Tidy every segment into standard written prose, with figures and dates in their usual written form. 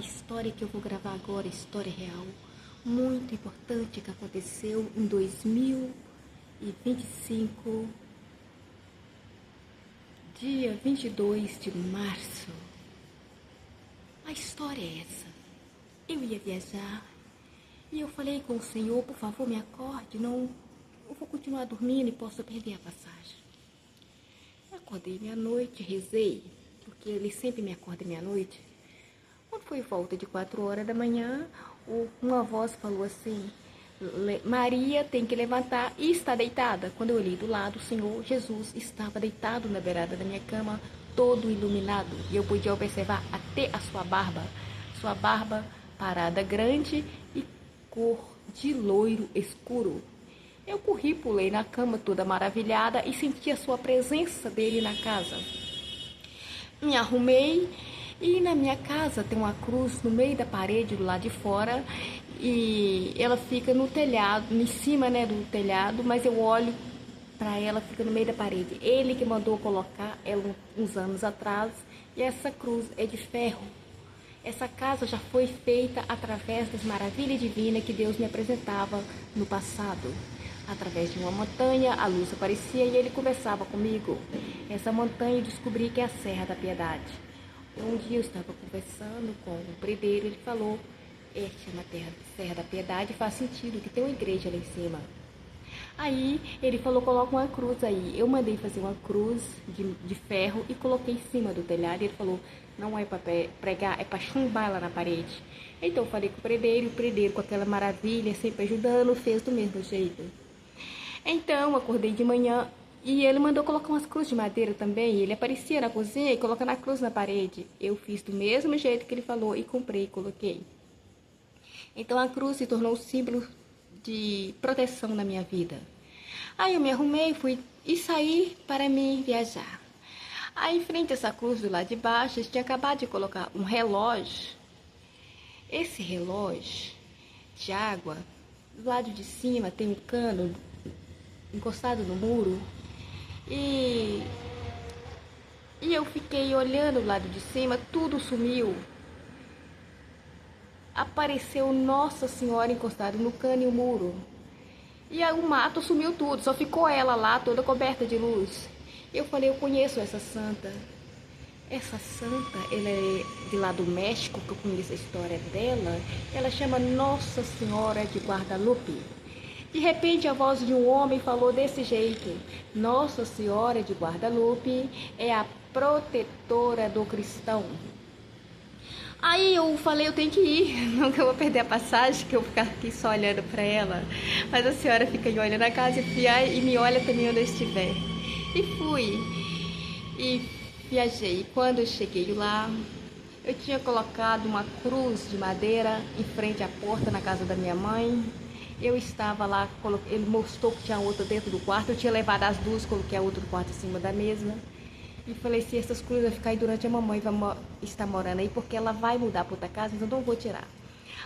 história que eu vou gravar agora, história real, muito importante que aconteceu em 2025, dia 22 de março. A história é essa. Eu ia viajar e eu falei com o Senhor, por favor, me acorde, não, eu vou continuar dormindo e posso perder a passagem. Eu acordei meia-noite, rezei, porque ele sempre me acorda meia-noite. Quando foi volta de 4 horas da manhã, uma voz falou assim: Maria tem que levantar e está deitada. Quando eu olhei do lado, o Senhor Jesus estava deitado na beirada da minha cama, todo iluminado, e eu podia observar até a sua barba parada grande e cor de loiro escuro. Eu corri, pulei na cama toda maravilhada e senti a sua presença dele na casa. Me arrumei e na minha casa tem uma cruz no meio da parede do lado de fora e ela fica no telhado, em cima, né, do telhado, mas eu olho para ela, fica no meio da parede. Ele que mandou colocar ela uns anos atrás, e essa cruz é de ferro. Essa casa já foi feita através das maravilhas divinas que Deus me apresentava no passado. Através de uma montanha, a luz aparecia e ele conversava comigo. Essa montanha eu descobri que é a Serra da Piedade. Um dia eu estava conversando com um predeiro, ele falou: chama Serra da Piedade, faz sentido que tem uma igreja lá em cima. Aí ele falou: coloca uma cruz aí. Eu mandei fazer uma cruz de ferro e coloquei em cima do telhado. E ele falou: não é para pregar, é para chumbar lá na parede. Então eu falei com o predeiro com aquela maravilha, sempre ajudando, fez do mesmo jeito. Então acordei de manhã e ele mandou colocar umas cruzes de madeira também. Ele aparecia na cozinha e colocando a cruz na parede. Eu fiz do mesmo jeito que ele falou e comprei e coloquei. Então a cruz se tornou um símbolo de proteção na minha vida. Aí eu me arrumei, fui e saí para me viajar. Aí em frente a essa cruz do lado de baixo, eu tinha acabado de colocar um relógio. Esse relógio de água, do lado de cima tem um cano encostado no muro. E eu fiquei olhando do lado de cima, tudo sumiu. Apareceu Nossa Senhora encostada no cano e o muro. E aí o mato sumiu tudo, só ficou ela lá, toda coberta de luz. Eu falei: eu conheço essa santa. Essa santa, ela é de lá do México, que eu conheço a história dela. Ela chama Nossa Senhora de Guadalupe. De repente a voz de um homem falou desse jeito: Nossa Senhora de Guadalupe é a protetora do cristão. Aí eu falei: eu tenho que ir, não que eu vou perder a passagem, que eu vou ficar aqui só olhando para ela. Mas a senhora fica aí olhando a casa e me olha também onde eu estiver. E fui, e viajei. E quando eu cheguei lá, eu tinha colocado uma cruz de madeira em frente à porta na casa da minha mãe. Eu estava lá, ele mostrou que tinha outra dentro do quarto, eu tinha levado as duas, coloquei a outra do quarto em cima da mesa. E falei: se essas cruzes vão ficar aí durante a mamãe vai estar morando aí, porque ela vai mudar para outra casa, então não vou tirar.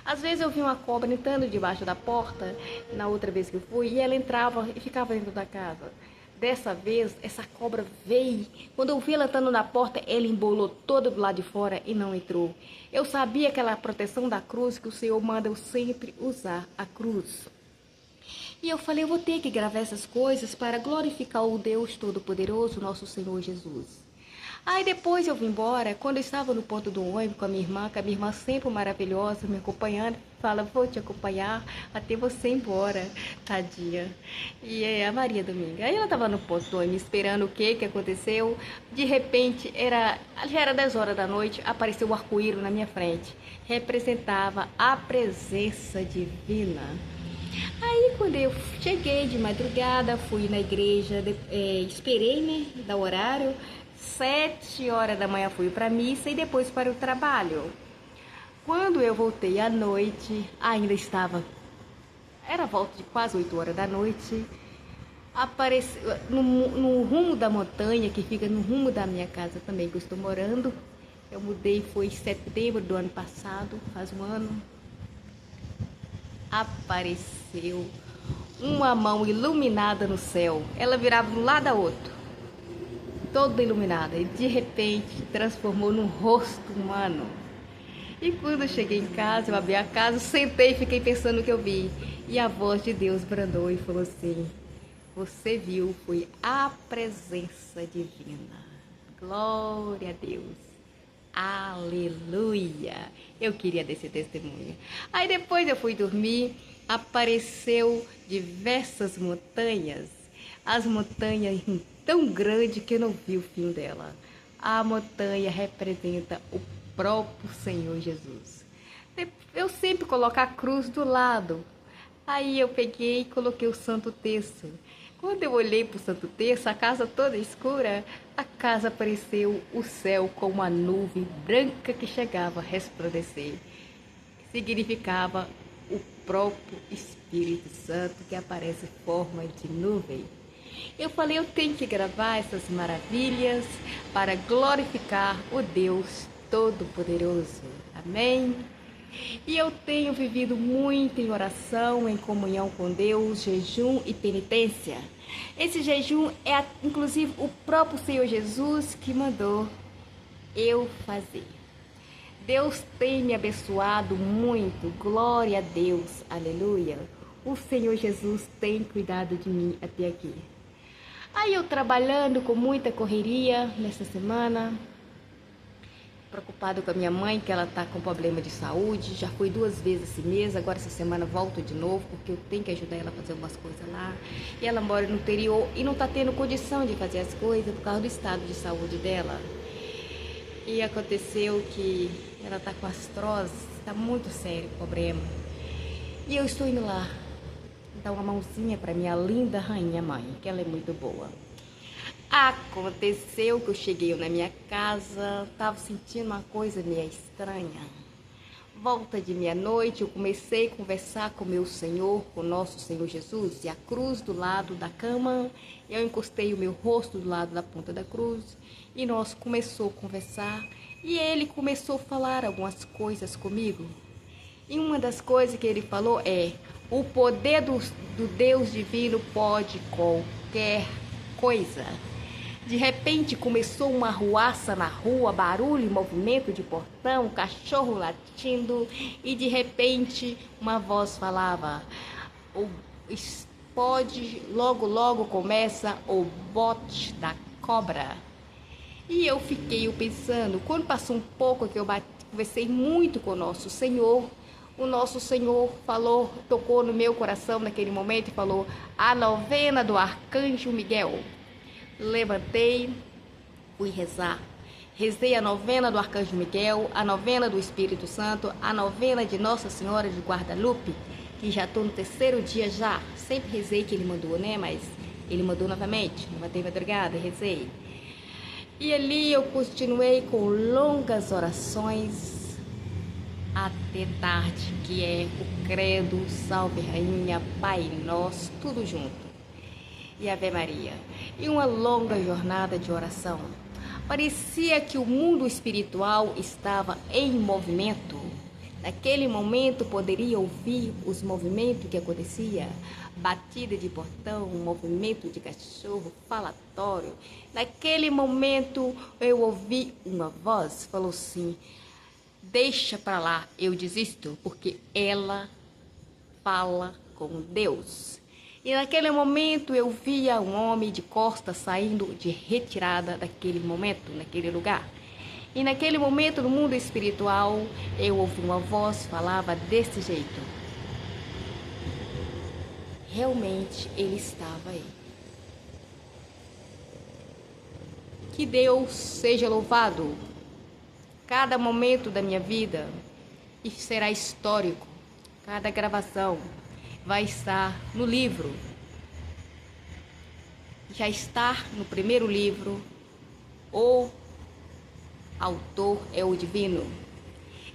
Às vezes eu vi uma cobra entrando debaixo da porta, na outra vez que eu fui, e ela entrava e ficava dentro da casa. Dessa vez, essa cobra veio. Quando eu vi ela entrando na porta, ela embolou toda do lado de fora e não entrou. Eu sabia aquela proteção da cruz, que o Senhor manda eu sempre usar a cruz. E eu falei: eu vou ter que gravar essas coisas para glorificar o Deus Todo-Poderoso, nosso Senhor Jesus. Aí depois eu vim embora. Quando eu estava no ponto do ônibus com a minha irmã sempre maravilhosa, me acompanhando, fala: vou te acompanhar até você ir embora, tadinha. E é a Maria Dominga. Aí ela estava no ponto do ônibus esperando o que aconteceu. De repente, já era 10 horas da noite, apareceu o arco-íris na minha frente. Representava a presença divina. Aí quando eu cheguei de madrugada, fui na igreja, esperei, né, dar o horário. 7 horas da manhã fui para a missa e depois para o trabalho. Quando eu voltei à noite, ainda estava, era a volta de quase 8 horas da noite, apareceu no rumo da montanha, que fica no rumo da minha casa também, que eu estou morando. Eu mudei, foi em setembro do ano passado, faz um ano. Apareceu uma mão iluminada no céu. Ela virava de um lado a outro, toda iluminada, e de repente transformou num rosto humano. E quando eu cheguei em casa, eu abri a casa, sentei e fiquei pensando no que eu vi. E a voz de Deus brandou e falou assim: você viu, foi a presença divina. Glória a Deus. Aleluia. Eu queria desse testemunho. Aí depois eu fui dormir, apareceu diversas montanhas. As montanhas tão grandes que eu não vi o fim dela. A montanha representa o próprio Senhor Jesus. Eu sempre coloco a cruz do lado. Aí eu peguei e coloquei o Santo Terço. Quando eu olhei para o Santo Terço, a casa toda escura, a casa apareceu o céu com uma nuvem branca que chegava a resplandecer. Significava o próprio Espírito Santo que aparece em forma de nuvem. Eu falei, eu tenho que gravar essas maravilhas para glorificar o Deus Todo-Poderoso. Amém? E eu tenho vivido muito em oração, em comunhão com Deus, jejum e penitência. Esse jejum é, inclusive, o próprio Senhor Jesus que mandou eu fazer. Deus tem me abençoado muito, glória a Deus, aleluia. O Senhor Jesus tem cuidado de mim até aqui. Aí eu trabalhando com muita correria nessa semana, preocupado com a minha mãe, que ela está com problema de saúde, já fui 2 vezes esse mês, agora essa semana volto de novo, porque eu tenho que ajudar ela a fazer umas coisas lá. E ela mora no interior e não está tendo condição de fazer as coisas por causa do estado de saúde dela. E aconteceu que ela está com artrose, está muito sério o problema. E eu estou indo lá dar uma mãozinha para minha linda rainha mãe, que ela é muito boa. Aconteceu que eu cheguei na minha casa, estava sentindo uma coisa meio estranha. Volta de meia-noite, eu comecei a conversar com meu Senhor, com nosso Senhor Jesus, e a cruz do lado da cama, eu encostei o meu rosto do lado da ponta da cruz, e nós começamos a conversar, e ele começou a falar algumas coisas comigo. E uma das coisas que ele falou é: o poder do Deus divino pode qualquer coisa. De repente começou uma arruaça na rua, barulho, movimento de portão, cachorro latindo, e de repente uma voz falava: pode, logo começa o bote da cobra. E eu fiquei pensando, quando passou um pouco que eu conversei muito com o nosso Senhor, o nosso Senhor falou, tocou no meu coração naquele momento e falou: a novena do Arcanjo Miguel. Levantei, fui rezar. Rezei a novena do Arcanjo Miguel, a novena do Espírito Santo, a novena de Nossa Senhora de Guadalupe, que já estou no 3º dia já. Sempre rezei que ele mandou, né? Mas ele mandou novamente. Levantei madrugada, rezei. E ali eu continuei com longas orações até tarde, que é o Credo, Salve Rainha, Pai Nosso, tudo junto. E Ave Maria. E uma longa jornada de oração. Parecia que o mundo espiritual estava em movimento. Naquele momento poderia ouvir os movimentos que acontecia, batida de portão, movimento de cachorro, falatório. Naquele momento eu ouvi uma voz, falou assim: deixa para lá, eu desisto, porque ela fala com Deus. E naquele momento eu via um homem de costas saindo de retirada daquele momento, naquele lugar. E naquele momento, no mundo espiritual, eu ouvi uma voz falava desse jeito. Realmente ele estava aí. Que Deus seja louvado. Cada momento da minha vida e será histórico. Cada gravação vai estar no livro. Já está no primeiro livro. O autor é o divino.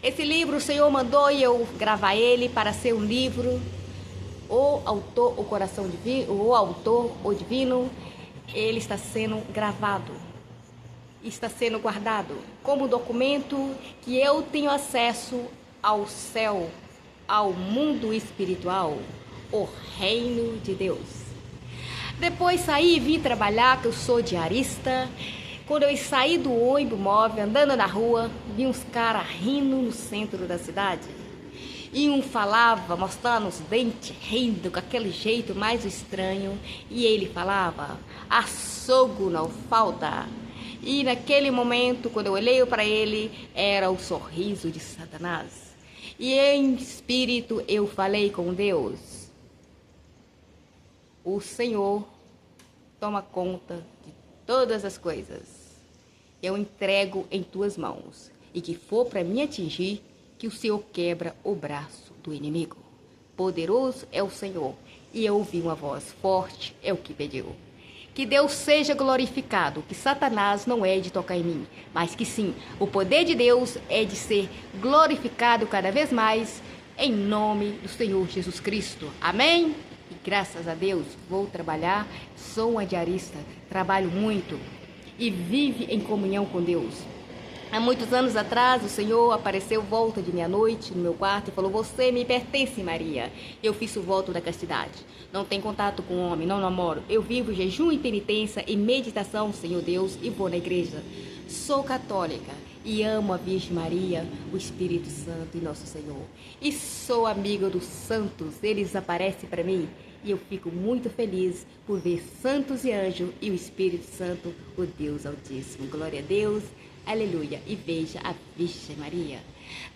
Esse livro o Senhor mandou e eu gravar ele para ser um livro. O autor, o coração divino, o autor, o divino, ele está sendo gravado. Está sendo guardado como documento que eu tenho acesso ao céu, ao mundo espiritual, o reino de Deus. Depois saí e vim trabalhar, que eu sou diarista. Quando eu saí do ônibus móvel, andando na rua, vi uns caras rindo no centro da cidade. E um falava, mostrando os dentes, rindo com aquele jeito mais estranho. E ele falava, açougue não falta. E naquele momento, quando eu olhei para ele, era o sorriso de Satanás. E em espírito eu falei com Deus. O Senhor toma conta de todas as coisas. Eu entrego em tuas mãos. E que for para me atingir, que o Senhor quebra o braço do inimigo. Poderoso é o Senhor. E eu ouvi uma voz forte, é o que pediu. Que Deus seja glorificado, que Satanás não é de tocar em mim, mas que sim, o poder de Deus é de ser glorificado cada vez mais, em nome do Senhor Jesus Cristo. Amém? E graças a Deus, vou trabalhar, sou uma diarista, trabalho muito e vive em comunhão com Deus. Há muitos anos atrás, o Senhor apareceu volta de meia-noite no meu quarto e falou, você me pertence, Maria. Eu fiz o voto da castidade. Não tenho contato com homem, não namoro. Eu vivo jejum e penitência e meditação, Senhor Deus, e vou na igreja. Sou católica e amo a Virgem Maria, o Espírito Santo e Nosso Senhor. E sou amiga dos santos, eles aparecem para mim. E eu fico muito feliz por ver santos e anjos e o Espírito Santo, o Deus Altíssimo. Glória a Deus, aleluia. E veja a Virgem Maria.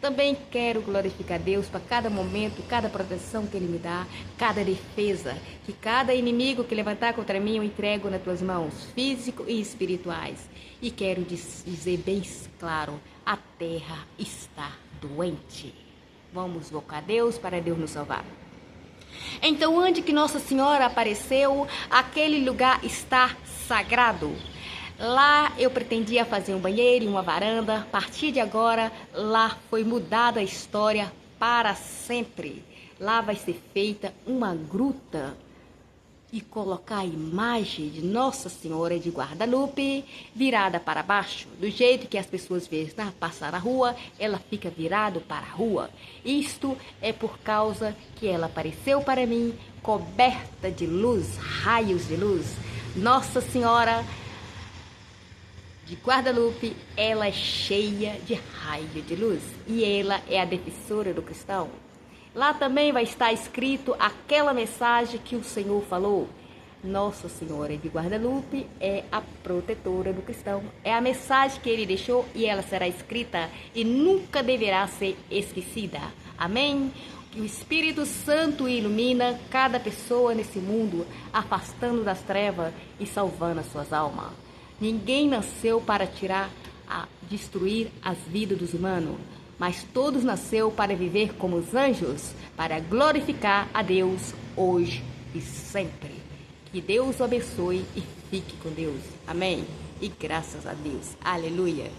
Também quero glorificar Deus para cada momento, cada proteção que Ele me dá, cada defesa, que cada inimigo que levantar contra mim eu entrego nas tuas mãos, físico e espirituais. E quero dizer bem claro, a terra está doente. Vamos invocar Deus para Deus nos salvar. Então, onde que Nossa Senhora apareceu, aquele lugar está sagrado. Lá eu pretendia fazer um banheiro e uma varanda. A partir de agora, lá foi mudada a história para sempre. Lá vai ser feita uma gruta e colocar a imagem de Nossa Senhora de Guadalupe virada para baixo. Do jeito que as pessoas veem passar na rua, ela fica virada para a rua. Isto é por causa que ela apareceu para mim coberta de luz, raios de luz. Nossa Senhora de Guadalupe, ela é cheia de raio de luz e ela é a defensora do cristão. Lá também vai estar escrito aquela mensagem que o Senhor falou. Nossa Senhora de Guadalupe é a protetora do cristão. É a mensagem que Ele deixou e ela será escrita e nunca deverá ser esquecida. Amém? Que o Espírito Santo ilumina cada pessoa nesse mundo, afastando das trevas e salvando as suas almas. Ninguém nasceu para destruir as vidas dos humanos, mas todos nasceu para viver como os anjos, para glorificar a Deus hoje e sempre. Que Deus o abençoe e fique com Deus. Amém? E graças a Deus. Aleluia.